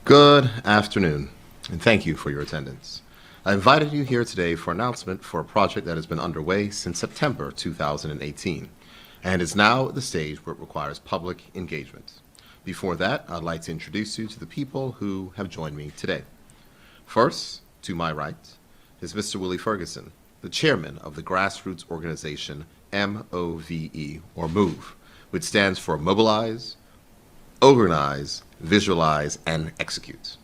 Good afternoon, and thank you for your attendance. I invited you here today for an announcement for a project that has been underway since September 2018, and is now at the stage where it requires public engagement. Before that, I'd like to introduce you to the people who have joined me today. First, to my right, is Mr. Willie Ferguson, the chairman of the grassroots organization MOVE, or MOVE, which stands for Mobilize, Organize, Visualize, and Execute.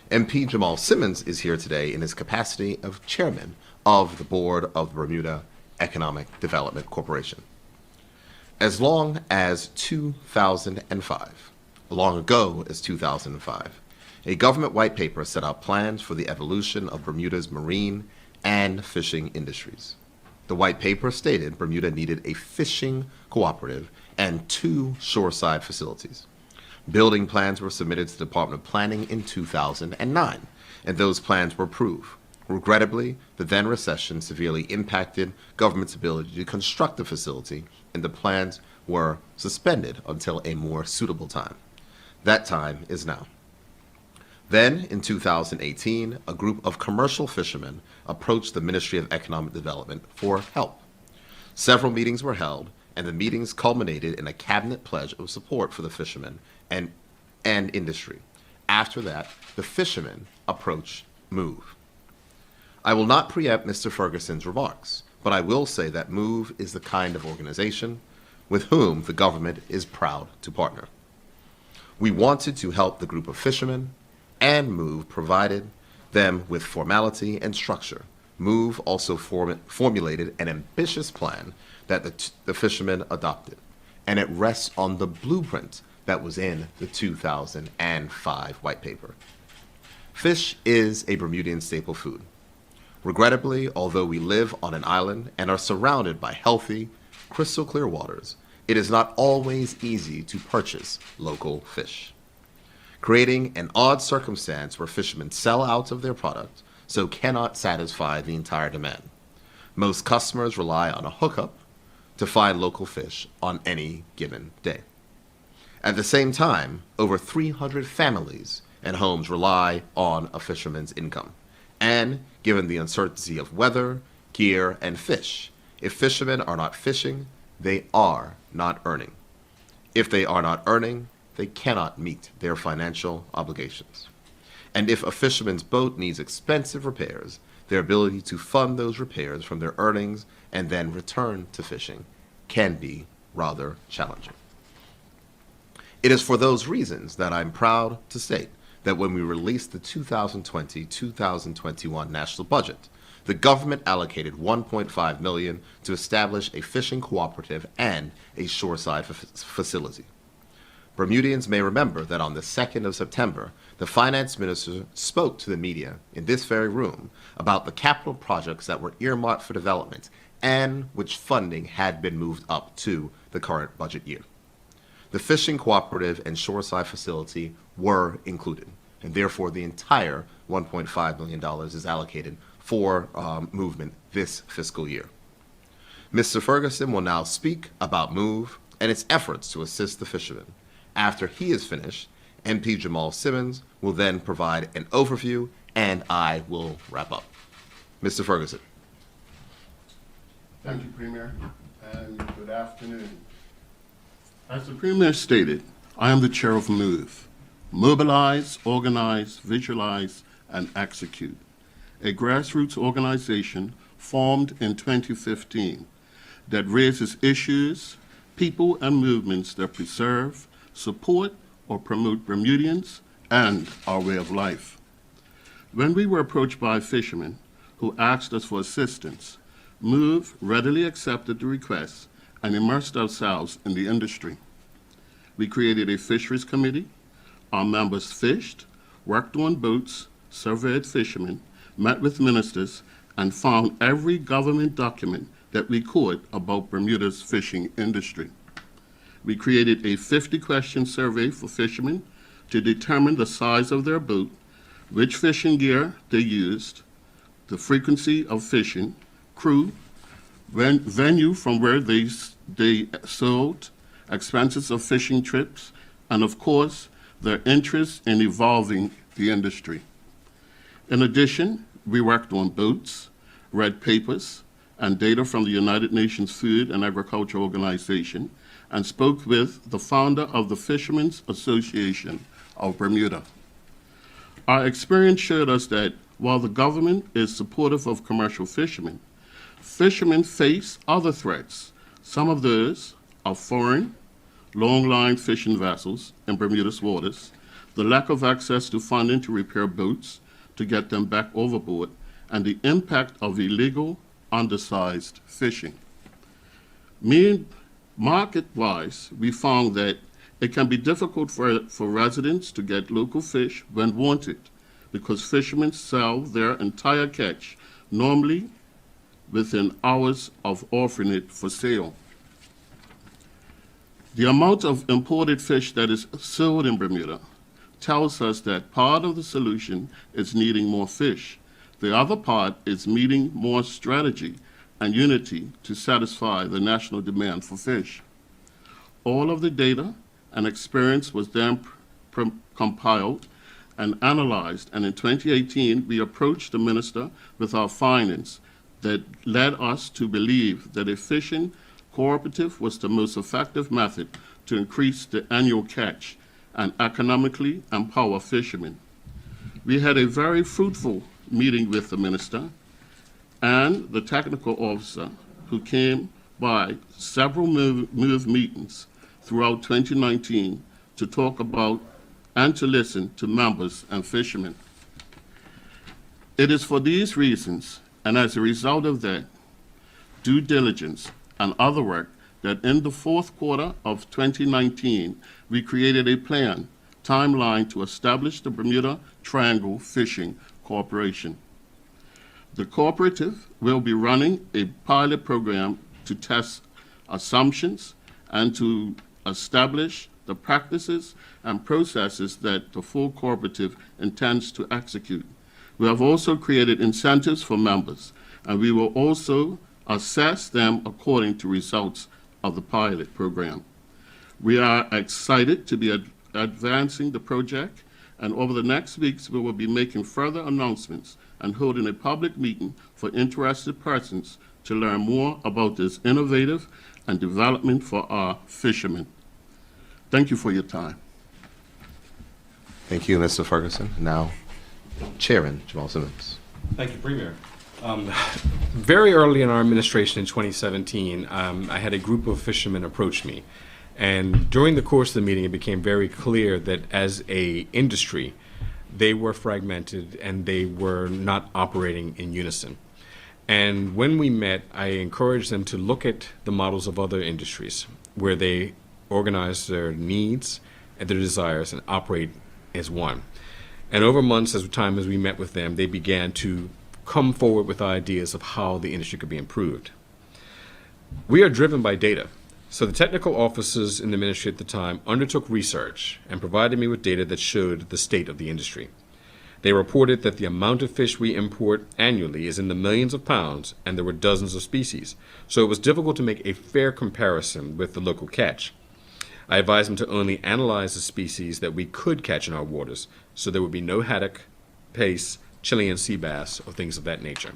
MP Jamal Simmons is here today in his capacity of chairman of the board of the Bermuda Economic Development Corporation. As long as 2005, long ago as 2005, a government white paper set out plans for the evolution of Bermuda's marine and fishing industries. The white paper stated Bermuda needed a fishing cooperative and 2 shoreside facilities. Building plans were submitted to the Department of Planning in 2009, and those plans were approved. Regrettably, the then recession severely impacted government's ability to construct the facility, and the plans were suspended until a more suitable time. That time is now. Then, in 2018, a group of commercial fishermen approached the Ministry of Economic Development for help. Several meetings were held, and the meetings culminated in a cabinet pledge of support for the fishermen and industry. After that, the fishermen approached MOVE. I will not preempt Mr. Ferguson's remarks, but I will say that MOVE is the kind of organization with whom the government is proud to partner. We wanted to help the group of fishermen, and MOVE provided them with formality and structure. MOVE also formulated an ambitious plan that the fishermen adopted, and it rests on the blueprint that was in the 2005 white paper. Fish is a Bermudian staple food. Regrettably, although we live on an island and are surrounded by healthy, crystal clear waters, it is not always easy to purchase local fish, creating an odd circumstance where fishermen sell out of their product so cannot satisfy the entire demand. Most customers rely on a hookup to find local fish on any given day. At the same time, over 300 families and homes rely on a fisherman's income. And given the uncertainty of weather, gear, and fish, if fishermen are not fishing, they are not earning. If they are not earning, they cannot meet their financial obligations. And if a fisherman's boat needs expensive repairs, their ability to fund those repairs from their earnings and then return to fishing can be rather challenging. It is for those reasons that I'm proud to state that when we released the 2020-2021 national budget, the government allocated $1.5 million to establish a fishing cooperative and a shoreside facility. Bermudians may remember that on the 2nd of September, the finance minister spoke to the media in this very room about the capital projects that were earmarked for development and which funding had been moved up to the current budget year. The fishing cooperative and shoreside facility were included, and therefore the entire $1.5 million is allocated for movement this fiscal year. Mr. Ferguson will now speak about MOVE and its efforts to assist the fishermen. After he is finished, MP Jamal Simmons will then provide an overview, and I will wrap up. Mr. Ferguson. Thank you, Premier, and good afternoon. As the Premier stated, I am the chair of MOVE, Mobilize, Organize, Visualize, and Execute, a grassroots organization formed in 2015 that raises issues, people, and movements that preserve, support, or promote Bermudians and our way of life. When we were approached by fishermen who asked us for assistance, MOVE readily accepted the request and immersed ourselves in the industry. We created a Fisheries Committee. Our members fished, worked on boats, surveyed fishermen, met with ministers, and found every government document that we could about Bermuda's fishing industry. We created a 50-question survey for fishermen to determine the size of their boat, which fishing gear they used, the frequency of fishing, crew, venue from where they sold, expenses of fishing trips, and of course, their interest in evolving the industry. In addition, we worked on boats, read papers, and data from the United Nations Food and Agriculture Organization, and spoke with the founder of the Fishermen's Association of Bermuda. Our experience showed us that while the government is supportive of commercial fishermen, fishermen face other threats. Some of those are foreign, long-line fishing vessels in Bermuda's waters, the lack of access to funding to repair boats to get them back overboard, and the impact of illegal, undersized fishing. Market-wise, we found that it can be difficult for residents to get local fish when wanted because fishermen sell their entire catch, normally within hours of offering it for sale. The amount of imported fish that is sold in Bermuda tells us that part of the solution is needing more fish. The other part is needing more strategy and unity to satisfy the national demand for fish. All of the data and experience was then compiled and analyzed, and in 2018, we approached the minister with our findings that led us to believe that a fishing cooperative was the most effective method to increase the annual catch and economically empower fishermen. We had a very fruitful meeting with the minister and the technical officer who came by several move meetings throughout 2019 to talk about and to listen to members and fishermen. It is for these reasons, and as a result of that, due diligence and other work, that in the fourth quarter of 2019, we created a timeline to establish the Bermuda Triangle Fishing Corporation. The cooperative will be running a pilot program to test assumptions and to establish the practices and processes that the full cooperative intends to execute. We have also created incentives for members, and we will also assess them according to results of the pilot program. We are excited to be advancing the project, and over the next weeks, we will be making further announcements and holding a public meeting for interested persons to learn more about this innovative and development for our fishermen. Thank you for your time. Thank you, Mr. Ferguson. Now, Chairman Jamal Simmons. Thank you, Premier. Very early in our administration in 2017, I had a group of fishermen approach me. And during the course of the meeting, it became very clear that as a industry, they were fragmented and they were not operating in unison. And when we met, I encouraged them to look at the models of other industries where they organize their needs and their desires and operate as one. And over months, as we met with them, they began to come forward with ideas of how the industry could be improved. We are driven by data. So the technical officers in the ministry at the time undertook research and provided me with data that showed the state of the industry. They reported that the amount of fish we import annually is in the millions of pounds, and there were dozens of species. So it was difficult to make a fair comparison with the local catch. I advised them to only analyze the species that we could catch in our waters, so there would be no haddock, pace, Chilean sea bass, or things of that nature.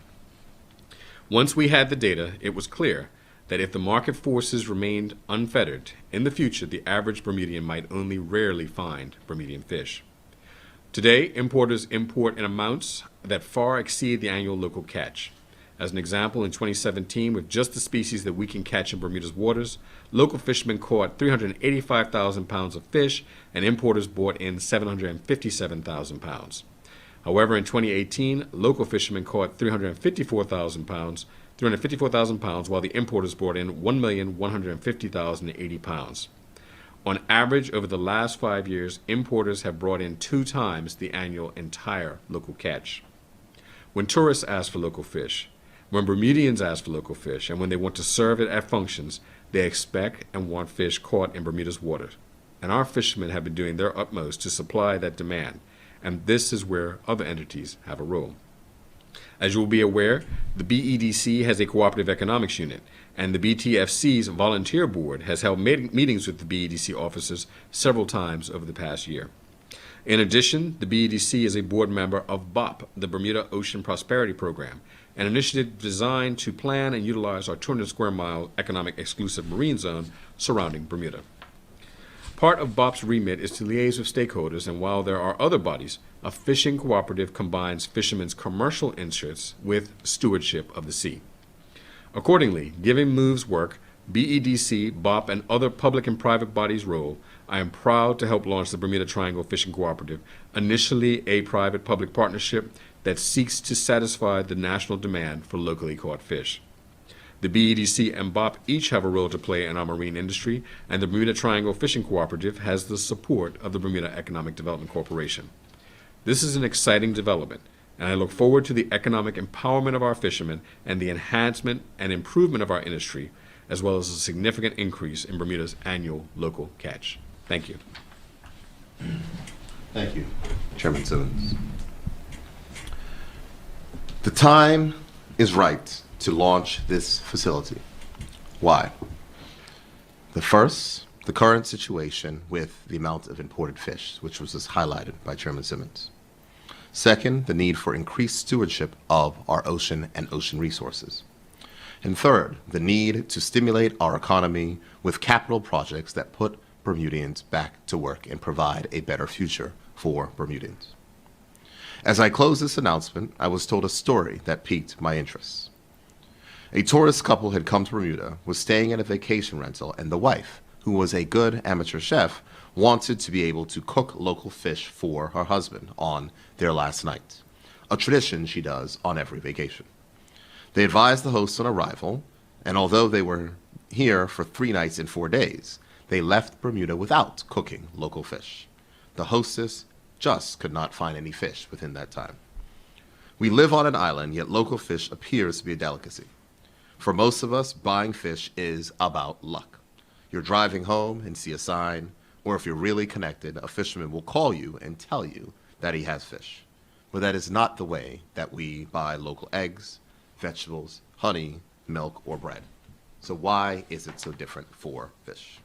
Once we had the data, it was clear that if the market forces remained unfettered, in the future the average Bermudian might only rarely find Bermudian fish. Today, importers import in amounts that far exceed the annual local catch. As an example, in 2017, with just the species that we can catch in Bermuda's waters, local fishermen caught 385,000 pounds of fish, and importers brought in 757,000 pounds. However, in 2018, local fishermen caught 354,000 pounds, while the importers brought in 1,150,080 pounds. On average, over the last 5 years, importers have brought in 2 times the annual entire local catch. When tourists ask for local fish, when Bermudians ask for local fish, and when they want to serve it at functions, they expect and want fish caught in Bermuda's waters. And our fishermen have been doing their utmost to supply that demand, and this is where other entities have a role. As you will be aware, the BEDC has a cooperative economics unit, and the BTFC's volunteer board has held meetings with the BEDC officers several times over the past year. In addition, the BEDC is a board member of BOP, the Bermuda Ocean Prosperity Program, an initiative designed to plan and utilize our 200 square mile economic exclusive marine zone surrounding Bermuda. Part of BOP's remit is to liaise with stakeholders, and while there are other bodies, a fishing cooperative combines fishermen's commercial interests with stewardship of the sea. Accordingly, given MOVE's work, BEDC, BOP, and other public and private bodies' role, I am proud to help launch the Bermuda Triangle Fishing Cooperative, initially a private-public partnership that seeks to satisfy the national demand for locally caught fish. The BEDC and BOP each have a role to play in our marine industry, and the Bermuda Triangle Fishing Cooperative has the support of the Bermuda Economic Development Corporation. This is an exciting development, and I look forward to the economic empowerment of our fishermen and the enhancement and improvement of our industry, as well as a significant increase in Bermuda's annual local catch. Thank you. Thank you, Chairman Simmons. The time is right to launch this facility. Why? The current situation with the amount of imported fish, which was just highlighted by Chairman Simmons. Second, the need for increased stewardship of our ocean and ocean resources. And third, the need to stimulate our economy with capital projects that put Bermudians back to work and provide a better future for Bermudians. As I close this announcement, I was told a story that piqued my interest. A tourist couple had come to Bermuda, was staying at a vacation rental, and the wife, who was a good amateur chef, wanted to be able to cook local fish for her husband on their last night, a tradition she does on every vacation. They advised the host on arrival, and although they were here for 3 nights and 4 days, they left Bermuda without cooking local fish. The hostess just could not find any fish within that time. We live on an island, yet local fish appears to be a delicacy. For most of us, buying fish is about luck. You're driving home and see a sign, or if you're really connected, a fisherman will call you and tell you that he has fish. But that is not the way that we buy local eggs, vegetables, honey, milk, or bread. So why is it so different for fish?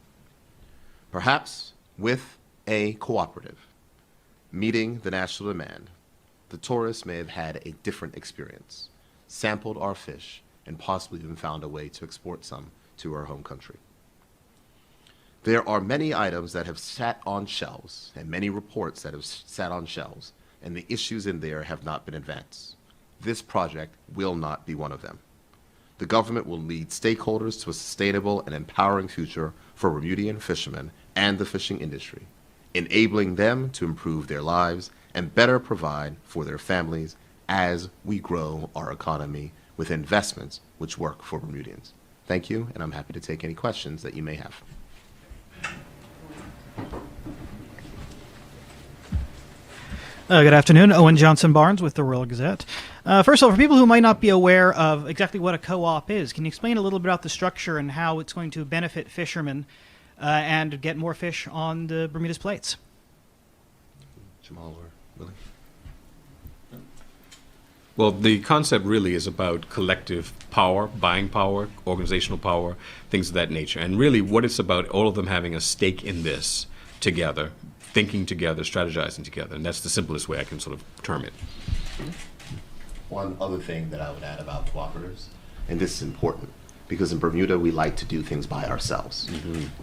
Perhaps with a cooperative meeting the national demand, the tourists may have had a different experience, sampled our fish, and possibly even found a way to export some to our home country. There are many items that have sat on shelves and many reports that have sat on shelves, and the issues in there have not been advanced. This project will not be one of them. The government will lead stakeholders to a sustainable and empowering future for Bermudian fishermen and the fishing industry, enabling them to improve their lives and better provide for their families as we grow our economy with investments which work for Bermudians. Thank you, and I'm happy to take any questions that you may have. Good afternoon. Owen Johnson Barnes with the Royal Gazette. First of all, for people who might not be aware of exactly what a co-op is, can you explain a little bit about the structure and how it's going to benefit fishermen and get more fish on the Bermuda's plates? Jamal or Willie? Well, the concept really is about collective power, buying power, organizational power, things of that nature. And really what it's about, all of them having a stake in this together, thinking together, strategizing together. And that's the simplest way I can sort of term it. One other thing that I would add about cooperatives, and this is important, because in Bermuda we like to do things by ourselves.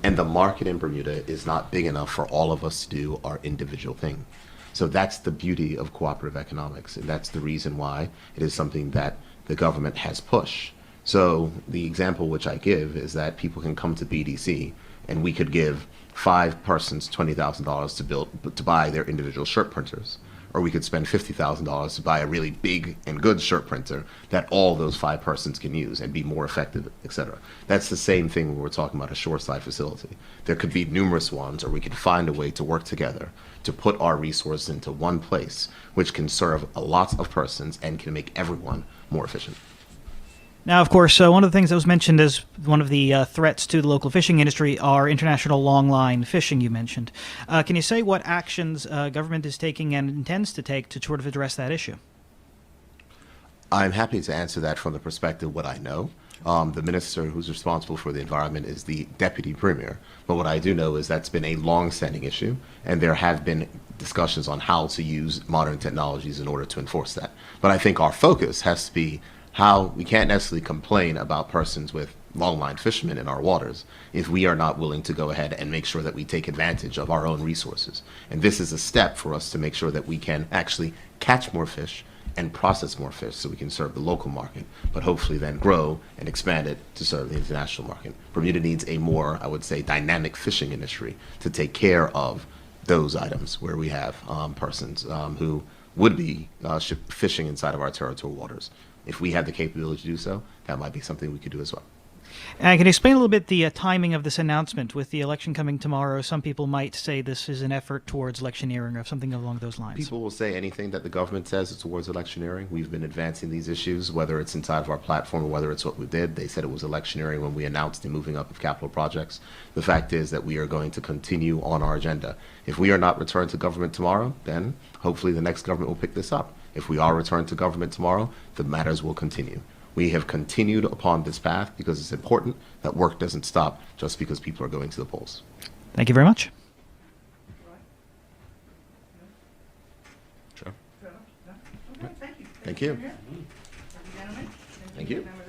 And the market in Bermuda is not big enough for all of us to do our individual thing. So that's the beauty of cooperative economics, and that's the reason why it is something that the government has pushed. So the example which I give is that people can come to BDC and we could give 5 persons $20,000 to buy their individual shirt printers, or we could spend $50,000 to buy a really big and good shirt printer that all those 5 persons can use and be more effective, etc. That's the same thing when we're talking about a shoreside facility. There could be numerous ones, or we could find a way to work together to put our resources into one place, which can serve a lot of persons and can make everyone more efficient. Now, of course, one of the things that was mentioned as one of the threats to the local fishing industry are international longline fishing, you mentioned. Can you say what actions government is taking and intends to take to sort of address that issue? I'm happy to answer that from the perspective of what I know. The minister who's responsible for the environment is the deputy premier. But what I do know is that's been a long-standing issue, and there have been discussions on how to use modern technologies in order to enforce that. But I think our focus has to be how we can't necessarily complain about persons with longline fishermen in our waters if we are not willing to go ahead and make sure that we take advantage of our own resources. And this is a step for us to make sure that we can actually catch more fish and process more fish so we can serve the local market, but hopefully then grow and expand it to serve the international market. Bermuda needs a more, I would say, dynamic fishing industry to take care of those items where we have persons who would be fishing inside of our territorial waters. If we had the capability to do so, that might be something we could do as well. Can you explain a little bit the timing of this announcement? With the election coming tomorrow, some people might say this is an effort towards electioneering or something along those lines. People will say anything that the government says is towards electioneering. We've been advancing these issues, whether it's inside of our platform or whether it's what we did. They said it was electioneering when we announced the moving up of capital projects. The fact is that we are going to continue on our agenda. If we are not returned to government tomorrow, then hopefully the next government will pick this up. If we are returned to government tomorrow, the matters will continue. We have continued upon this path because it's important that work doesn't stop just because people are going to the polls. Thank you very much. Sure. Okay, thank you. Thank you. Gentlemen. Thank you. Members